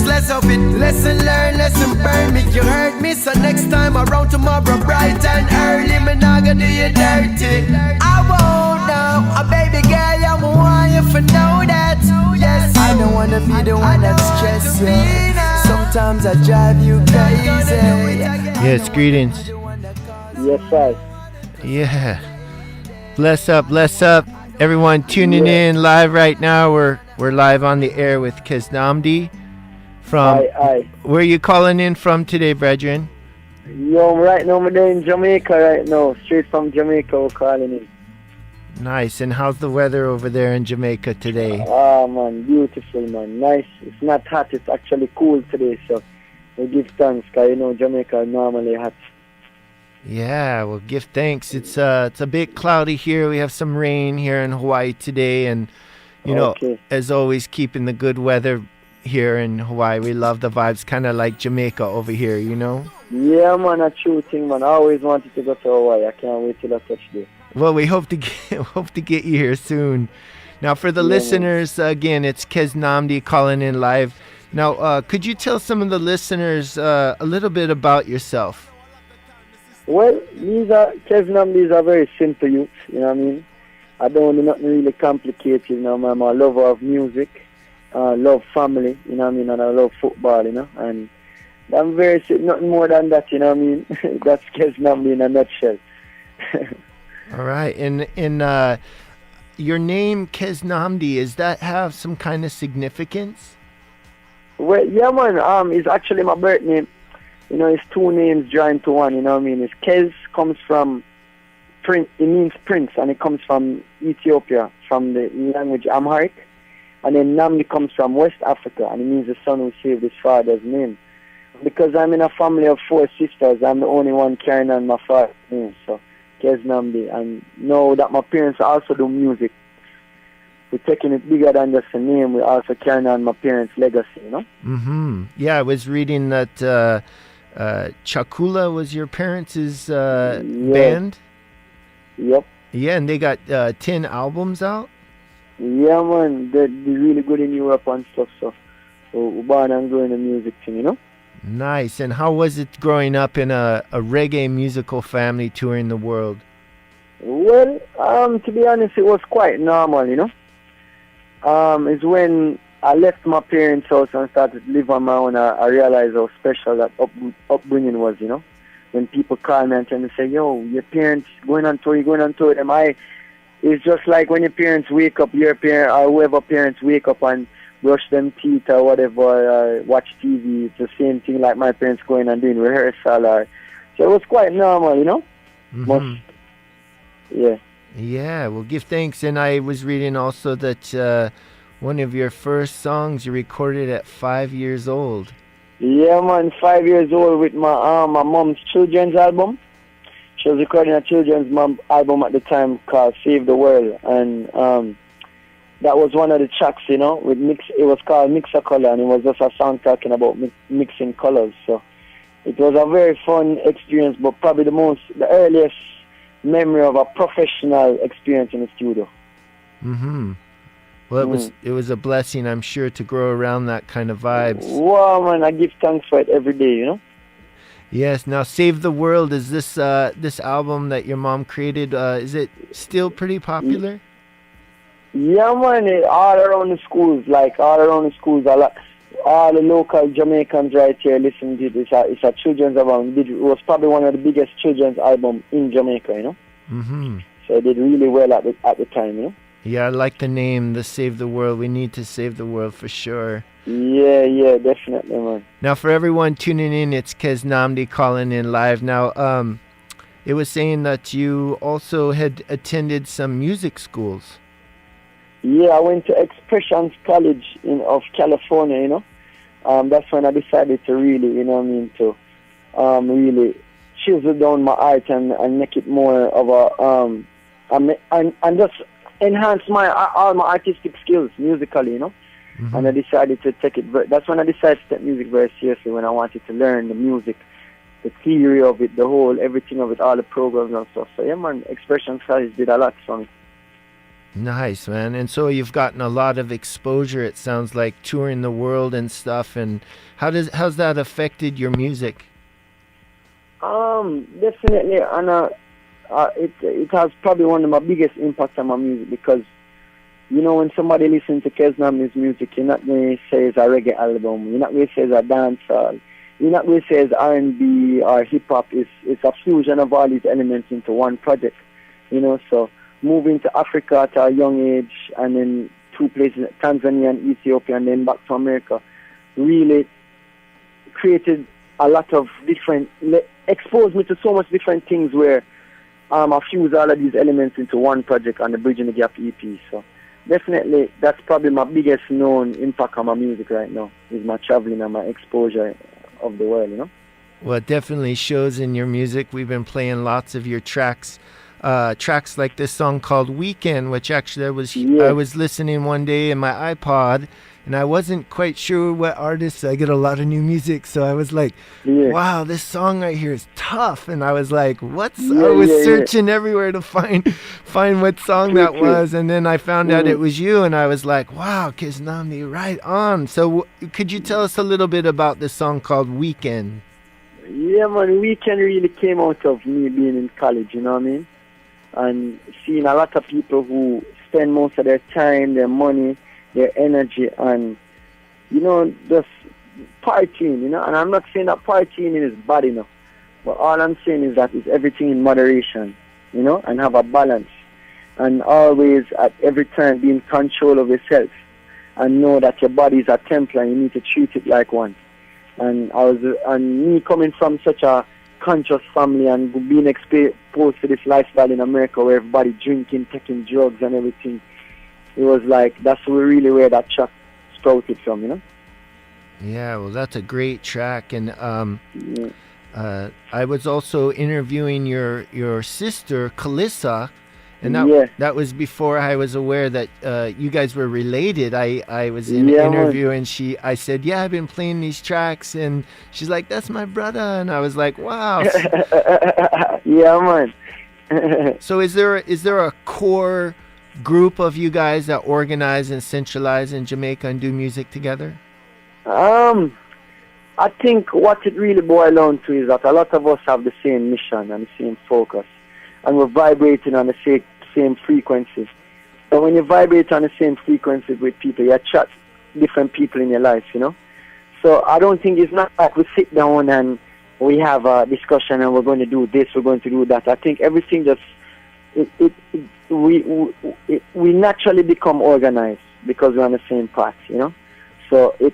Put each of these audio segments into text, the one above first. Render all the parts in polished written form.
less of it. Lesson learned, lesson burn. Make you hurt me, so next time around tomorrow bright and early, me not gonna do you dirty. I won't know, a baby girl, I want you to know that. Yes, I don't wanna be the one that stress you. Sometimes I drive you crazy. Yes, greetings. Yes, sir. Yeah. Bless up. Everyone tuning in live right now. We're live on the air with Keznamdi from. Aye. Where are you calling in from today, brethren? Yo, right now I'm in Jamaica right now. Straight from Jamaica we're calling in. Nice. And how's the weather over there in Jamaica today? Ah, man, beautiful, man. Nice. It's not hot. It's actually cool today, so we give thanks, because, you know, Jamaica is normally hot. Yeah, well, give thanks. It's a bit cloudy here. We have some rain here in Hawaii today, and you know, as always, keeping the good weather here in Hawaii. We love the vibes, kind of like Jamaica over here, you know. Yeah, man, a true thing, man. I always wanted to go to Hawaii. I can't wait till I touch there. Well, we hope to get you here soon. Now, for the listeners, again, it's Keznamdi calling in live. Now, could you tell some of the listeners a little bit about yourself? Well, Keznamdi is a very simple youth, you know what I mean? I don't do nothing really complicated, you know, I'm a lover of music, love family, you know what I mean, and I love football, you know, and I'm very nothing more than that, you know what I mean? That's Keznamdi in a nutshell. All right, and your name Keznamdi, does that have some kind of significance? Well, yeah, man, it's actually my birth name. You know, it's two names joined to one, you know what I mean? It's Kez comes from prince, it means prince, and it comes from Ethiopia, from the language Amharic. And then Namdi comes from West Africa, and it means the son who saved his father's name. Because I'm in a family of 4 sisters, I'm the only one carrying on my father's name, so Keznamdi. And know that my parents also do music. We're taking it bigger than just a name, we're also carrying on my parents' legacy, you know? Mm-hmm. Yeah, I was reading that Chakula was your parents' band? Yep. Yeah, and they got 10 albums out? Yeah, man, they're really good in Europe and stuff, so we're born and growing the music thing, you know? Nice. And how was it growing up in a reggae musical family touring the world? Well, to be honest, it was quite normal, you know? It's when I left my parents' house and started to live on my own, I realized how special that upbringing was, you know. When people call me and tell me, say, yo, your parents going on tour, them. It's just like when your parents wake up, your parent or whoever parents wake up and brush them teeth or whatever, watch TV. It's the same thing like my parents going and doing rehearsal. So it was quite normal, you know. Mm-hmm. Yeah. Yeah, well, give thanks. And I was reading also that one of your first songs you recorded at 5 years old. Yeah, man, 5 years old with my mom's children's album. She was recording a children's album at the time called Save the World. And that was one of the tracks, you know, it was called Mixer Color, and it was just a song talking about mixing colors. So it was a very fun experience, but probably the earliest memory of a professional experience in the studio. Mm-hmm. Well, it was a blessing, I'm sure, to grow around that kind of vibes. Wow, man, I give thanks for it every day, you know? Yes. Now, Save the World, is this album that your mom created, is it still pretty popular? Yeah, man, all around the schools, a lot. All the local Jamaicans right here listen to it. It's a children's album. It was probably one of the biggest children's albums in Jamaica, you know? Mm-hmm. So it did really well at the time, you know? Yeah, I like the name, the Save the World. We need to save the world for sure. Yeah, definitely, man. Now, for everyone tuning in, it's Keznamdi calling in live. Now, it was saying that you also had attended some music schools. Yeah, I went to Expressions College of California, you know. That's when I decided to really, you know what I mean, to really chisel down my art and make it more of a, and just enhance all my artistic skills musically, you know. Mm-hmm. And I decided to take it, that's when I decided to take music very seriously, when I wanted to learn the music, the theory of it, everything of it, all the programs and stuff. So yeah, man, Expressions College did a lot for me. Nice, man. And so you've gotten a lot of exposure, it sounds like, touring the world and stuff. And how's that affected your music? Definitely, and it has probably one of my biggest impacts on my music, because you know, when somebody listens to Keznamdi's music, you're not going to say it's a reggae album, you're not going to say it's a dancehall, you're not going to say it's R&B or hip-hop. It's a fusion of all these elements into one project, you know. So moving to Africa at a young age, and then 2 places, Tanzania and Ethiopia, and then back to America, really created a lot of different, exposed me to so much different things, where I fuse all of these elements into one project on the Bridging the Gap EP. So definitely, that's probably my biggest known impact on my music right now, is my traveling and my exposure of the world, you know. Well, it definitely shows in your music. We've been playing lots of your tracks like this song called Weekend, which actually I was listening one day in my iPod, and I wasn't quite sure what artists. I get a lot of new music, so I was like, wow, this song right here is tough. And I was like, I was searching everywhere to find what song that was, and then I found out it was you, and I was like, wow, Keznamdi, right on. So could you tell us a little bit about this song called Weekend? Yeah, man, Weekend really came out of me being in college, you know what I mean? And seeing a lot of people who spend most of their time, their money, their energy, and, you know, just partying, you know. And I'm not saying that partying is bad enough, but all I'm saying is that it's everything in moderation, you know, and have a balance. And always, at every time, be in control of yourself, and know that your body is a temple and you need to treat it like one. And me coming from such a conscious family and being exposed to this lifestyle in America, where everybody drinking, taking drugs and everything, it was like, that's really where that track sprouted from, you know. Yeah, well, that's a great track. And I was also interviewing your sister Kalissa, and that was before I was aware that you guys were related. I was in an interview, and I said, yeah, I've been playing these tracks, and she's like, that's my brother. And I was like, wow. Yeah, man. So is there a core group of you guys that organize and centralize in Jamaica and do music together? I think what it really boils down to is that a lot of us have the same mission and the same focus, and we're vibrating on the same frequencies. So when you vibrate on the same frequencies with people, you attract different people in your life, you know. So I don't think it's not like we sit down and we have a discussion and we're going to do this, we're going to do that. I think everything just we naturally become organized because we're on the same path, you know. So it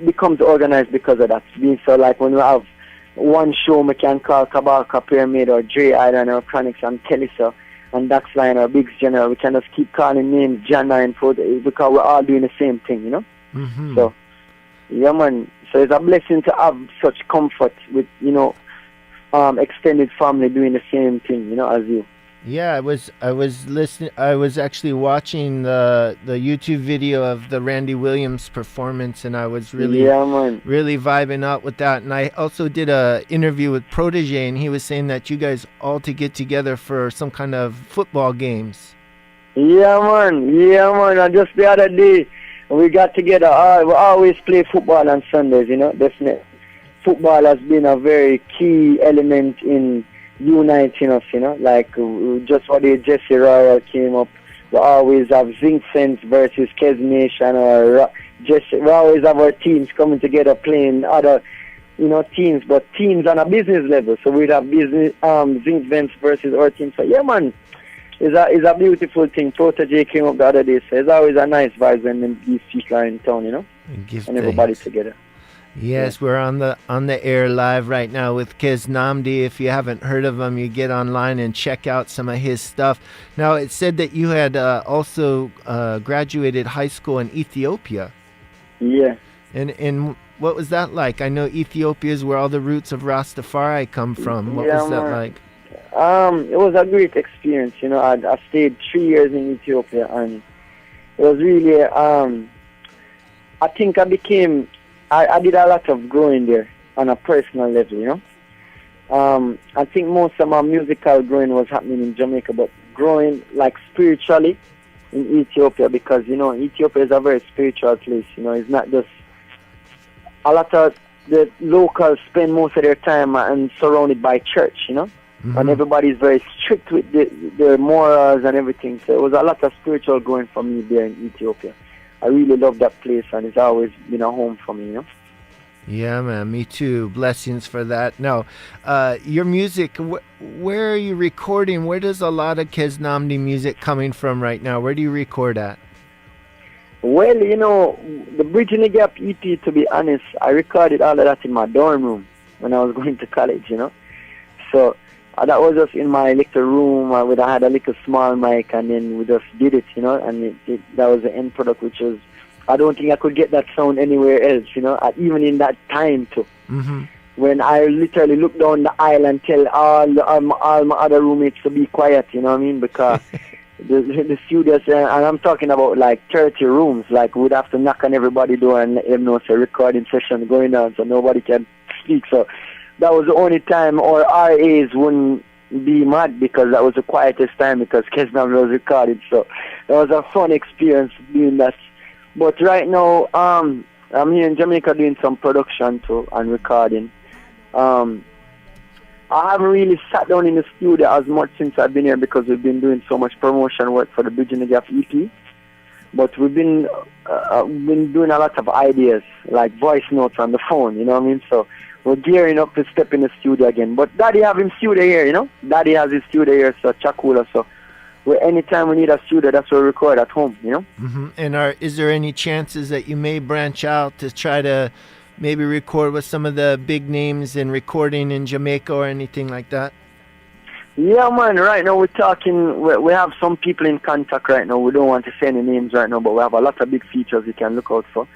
becomes organized because of that. So like when we have one show, we can call Kabaka, Pyramid, or Dre Island, or Chronix, and Kellyso, and Daxline, or Biggs General. We can just keep calling names Jana and Ford, because we're all doing the same thing, you know. Mm-hmm. So yeah, man. So it's a blessing to have such comfort with, you know, extended family doing the same thing, you know, as you. Yeah, I was listening. I was actually watching the YouTube video of the Randy Williams performance, and I was really vibing out with that. And I also did a interview with Protege, and he was saying that you guys all to get together for some kind of football games. Yeah, man. And just the other day, we got together. We always play football on Sundays, you know. Definitely, football has been a very key element in uniting us, you know, like just what the Jesse Royal came up. We always have Zinc Sense versus Kes Nation, or we always have our teams coming together playing other, you know, teams, but teams on a business level. So we'd have business Zinc Sense versus our team. So yeah, man, it's a beautiful thing. Protege came up the other day, so it's always a nice vibe when these people are in town, you know, and everybody together. Yes, we're on the air live right now with Keznamdi. If you haven't heard of him, you get online and check out some of his stuff. Now, it said that you had also graduated high school in Ethiopia. Yeah. And what was that like? I know Ethiopia is where all the roots of Rastafari come from. What was that like? It was a great experience. You know, I stayed 3 years in Ethiopia, and it was really, I think I did a lot of growing there on a personal level, you know. I think most of my musical growing was happening in Jamaica, but growing like spiritually in Ethiopia, because Ethiopia is a very spiritual place. It's not just a lot of the locals spend most of their time and surrounded by church, and everybody's very strict with their morals and everything. So it was a lot of spiritual growing for me there in Ethiopia. I really love that place, and it's always been a home for me. Yeah, man, me too. Blessings for that. Now, your music, where are you recording? Where does a lot of Keznamdi music coming from right now? Where do you record at? Well, the Bridging the Gap EP, to be honest, I recorded all of that in my dorm room when I was going to college, So that was just in my little room where I had a little small mic, and then we just did it, and that was the end product, which was, I don't think I could get that sound anywhere else, even in that time too. When I literally looked down the aisle and tell all my other roommates to be quiet, because the studios, and I'm talking about like 30 rooms, like we'd have to knock on everybody's door and let them know it's a recording session going on so nobody can speak. So that was the only time our RAs wouldn't be mad, because that was the quietest time, because Keznamdi was recorded. So that was a fun experience doing that. But right now, I'm here in Jamaica doing some production too and recording. I haven't really sat down in the studio as much since I've been here, because we've been doing so much promotion work for the Bridging the Gap EP. But we've been doing a lot of ideas, like voice notes on the phone, So we're gearing up to step in the studio again. But Daddy have his studio here, Daddy has his studio here, so Chakula. So anytime we need a studio, that's where we record at home, And is there any chances that you may branch out to try to maybe record with some of the big names in recording in Jamaica or anything like that? Yeah, man. Right now we're talking. We have some people in contact right now. We don't want to say any names right now, but we have a lot of big features you can look out for.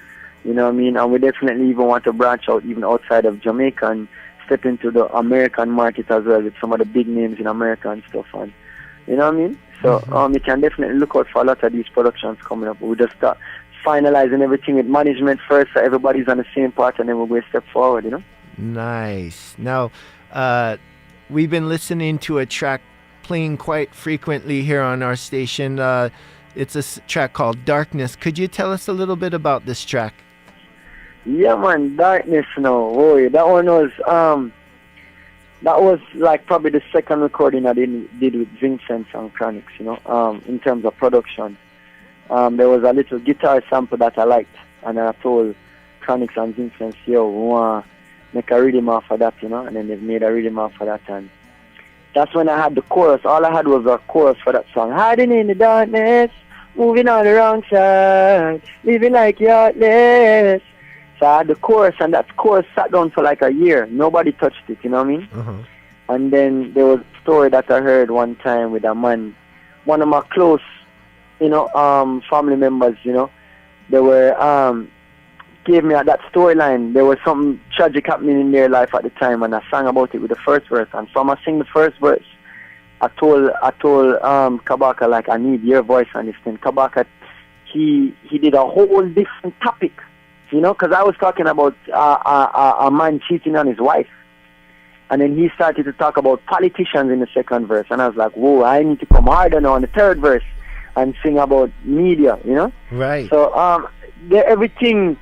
You know what I mean? And we definitely even want to branch out even outside of Jamaica and step into the American market as well with some of the big names in America and stuff. And you know what I mean? So you can definitely look out for a lot of these productions coming up. We just start finalizing everything with management first, so everybody's on the same part, and then we'll go a step forward, Nice. Now, we've been listening to a track playing quite frequently here on our station. It's a track called Darkness. Could you tell us a little bit about this track? Yeah, man, Darkness. No, boy, that one was like probably the second recording I did with Vincent and Chronix, in terms of production. There was a little guitar sample that I liked, and I told Chronix and Vincent, yo, we want to make a rhythm off of that, and then they've made a rhythm off of that, and that's when I had the chorus. All I had was a chorus for that song. Hiding in the darkness, moving on the wrong side, living like heartless. So I had the chorus, and that chorus sat down for like a year. Nobody touched it, you know what I mean? And then there was a story that I heard one time with a man, one of my close, family members, they were, gave me that storyline. There was something tragic happening in their life at the time, and I sang about it with the first verse. And so I sing the first verse. I told Kabaka, like, I need your voice on this thing. Kabaka, he did a whole different topic, because I was talking about a man cheating on his wife. And then he started to talk about politicians in the second verse. And I was like, whoa, I need to come harder now on the third verse and sing about media, Right. So everything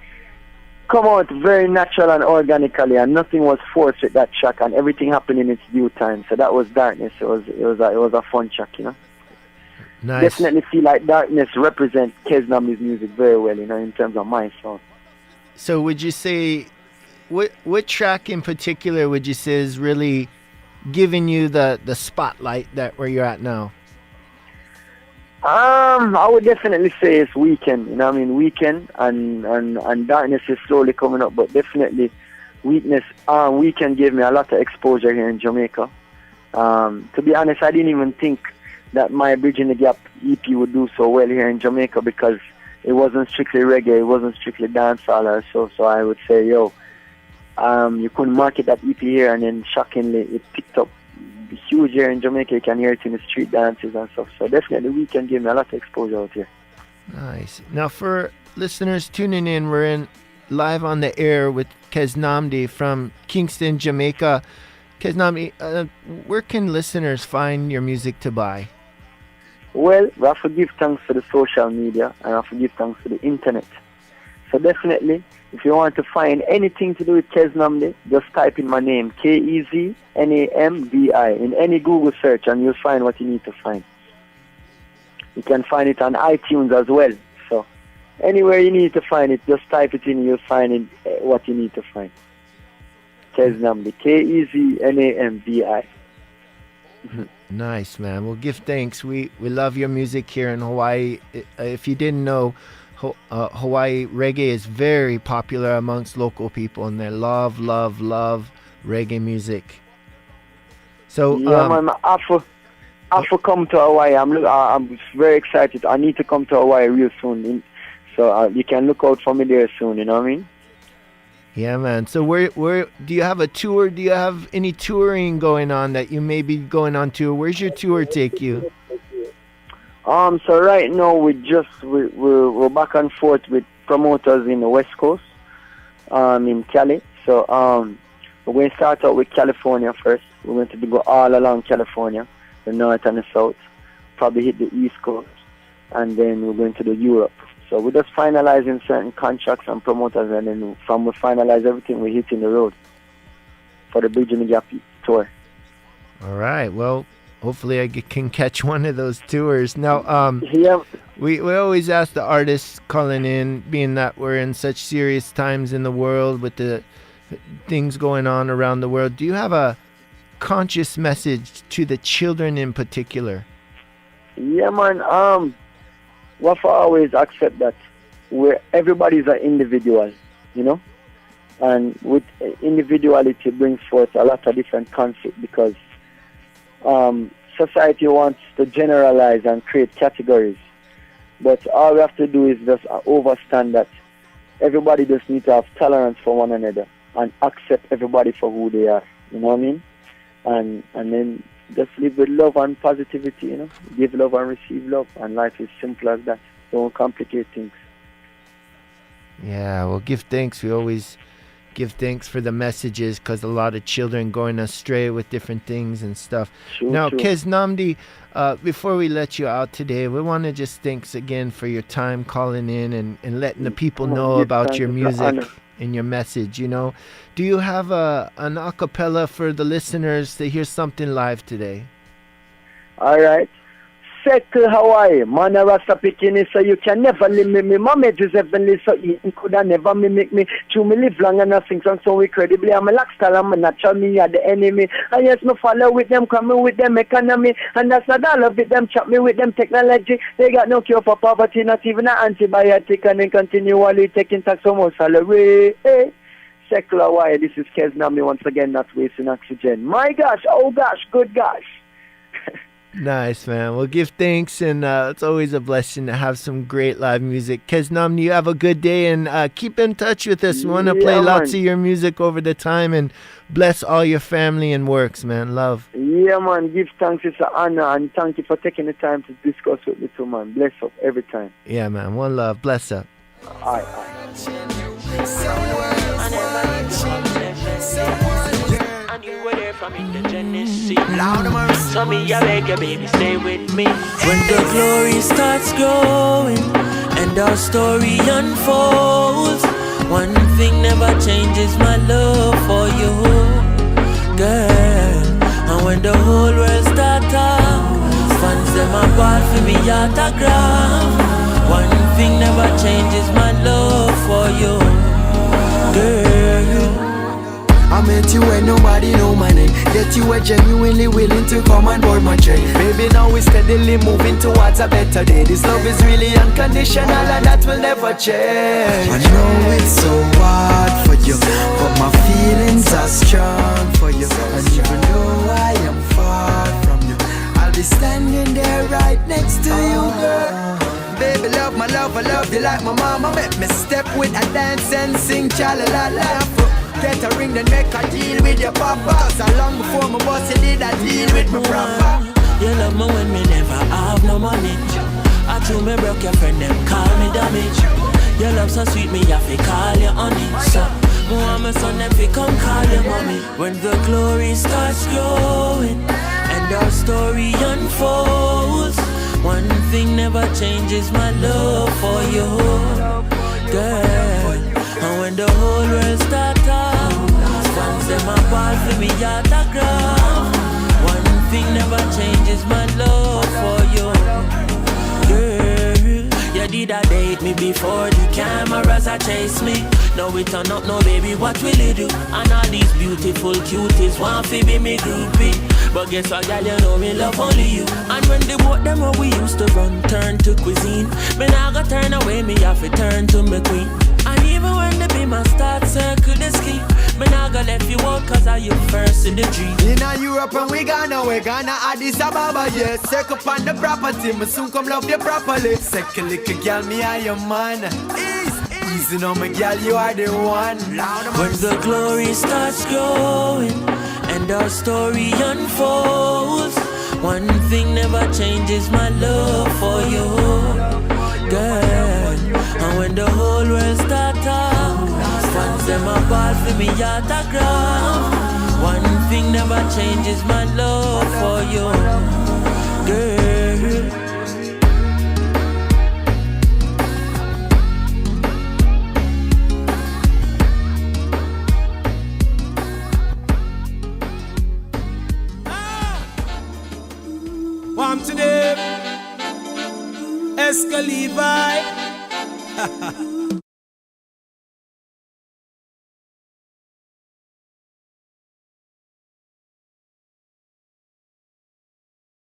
come out very natural and organically, and nothing was forced with that track, and everything happened in its due time. So that was Darkness. It was a fun track, Nice. Definitely feel like Darkness represents Keznamdi's music very well, in terms of my sound. So would you say, what track in particular would you say is really giving you the spotlight that where you're at now? I would definitely say it's Weekend, Weekend and Darkness is slowly coming up, but definitely Weekend gave me a lot of exposure here in Jamaica. To be honest, I didn't even think that my Bridging the Gap EP would do so well here in Jamaica, because it wasn't strictly reggae, it wasn't strictly dancehall or so I would say, you couldn't market that EP here, and then shockingly it picked up huge here in Jamaica. You can hear it in the street dances and stuff. So definitely Weekend gave me a lot of exposure out here. Nice. Now for listeners tuning in, we're live on the air with Keznamdi from Kingston, Jamaica. Keznamdi, where can listeners find your music to buy? Well, we have to give thanks to the social media and we have to give thanks to the internet. So definitely, if you want to find anything to do with Keznamdi, just type in my name, Keznamdi, in any Google search and you'll find what you need to find. You can find it on iTunes as well. So anywhere you need to find it, just type it in, you'll find it, what you need to find. Keznamdi, Keznamdi. Nice, man. Well, give thanks. We love your music here in Hawaii. If you didn't know, Hawaii reggae is very popular amongst local people, and they love reggae music. So man, I have to come to Hawaii. I'm very excited. I need to come to Hawaii real soon. So you can look out for me there soon. You know what I mean? Yeah, man. So where do you have a tour? Do you have any touring going on that you may be going on tour? Where's your tour take you? So right now we're back and forth with promoters in the West Coast, in Cali. So we're going to start out with California first. We're going to go all along California, the north and the south, probably hit the East Coast, and then we're going to do Europe. So we're just finalizing certain contracts and promoters, and then from we finalize everything, we're hitting the road for the Bridging the Gap tour. All right. Well, hopefully I can catch one of those tours. Now, yeah. we always ask the artists calling in, being that we're in such serious times in the world with the things going on around the world, do you have a conscious message to the children in particular? Yeah, man. We have to always accept that everybody's an individual, you know? And with individuality brings forth a lot of different conflict because society wants to generalize and create categories. But all we have to do is just understand that everybody just needs to have tolerance for one another and accept everybody for who they are, you know what I mean? And then just live with love and positivity, you know? Give love and receive love, and life is simple as that. Don't complicate things. Yeah, well, give thanks. We always give thanks for the messages because a lot of children going astray with different things and stuff. True, now, true. Keznamdi, before we let you out today, we want to just thanks again for your time calling in and letting the people know about your music and your message, you know. Do you have an a cappella for the listeners to hear something live today? All right. Settle Hawaii, man a rasta bikini, so you can never limit me. My mate is heavenly, so you could never mimic me. To me live long and I sing songs so incredibly. I'm a lifestyle, I'm a natural, me are the enemy. And yes, me follow with them, coming with them economy. And that's not all of it, them chop me with them technology. They got no cure for poverty, not even an antibiotic. And then continually taking tax on more salary. Hey. Settle Hawaii, this is Keznamdi once again, not wasting oxygen. My gosh, oh gosh, good gosh. Nice, man. Well, give thanks, and it's always a blessing to have some great live music. Keznamdi, you have a good day, and keep in touch with us. We want to play lots of your music over the time, and bless all your family and works, man. Love. Yeah, man. Give thanks. It's an honor, and thank you for taking the time to discuss with me too, man. Bless up every time. Yeah, man. One love. Bless up. All right. And you were there from in the Genesis. So me, I beg you, baby, stay with me. When the glory starts growing and our story unfolds, one thing never changes, my love for you, girl. And when the whole world starts up, fans them apart for me autograph. One thing never changes, my love for you, girl. I met you when nobody know my name. Yet you were genuinely willing to come and board my train. Baby, now we steadily moving towards a better day. This love is really unconditional and that will never change. I know it's so hard for you, but my feelings are strong for you. And even though I am far from you, I'll be standing there right next to you, girl. Baby, love my love, I love you like my mama. Make me step with a dance and sing cha-la-la-la. Get a ring, then make a deal with your papa. Cause long before my boss, you did a deal with me proper. You love me when me never have no money. I told me broke your friend, them call me damage. Your love so sweet, me have to call you honey. So, me want my son, if he come call you mommy. When the glory starts growing and our story unfolds, One thing never changes my love for you, girl. And when the whole world starts up, stands them apart for me autograph. One thing never changes my love for you, girl. You did a date me before the cameras a chase me. Now we turn up, no baby, what will you do? And all these beautiful cuties want to be me groupie. But guess what, girl, you know me love only you. And when the boat them where we used to run turn to cuisine, me now go turn away, me have to turn to me queen. And even when the beamer start circle the scheme, me now go left you out cause I you first in the dream. In a Europe and we gonna Addis Ababa, yes. Circle upon the property, me soon come love you properly. Second little girl, me are your man. Easy now, my girl, you are the one. When the glory starts growing and our story unfolds, one thing never changes my love for you, girl. And when the whole world starts up, stands them apart for me autograph. One thing never changes my love for you, girl. Warm to them, Esca Levi.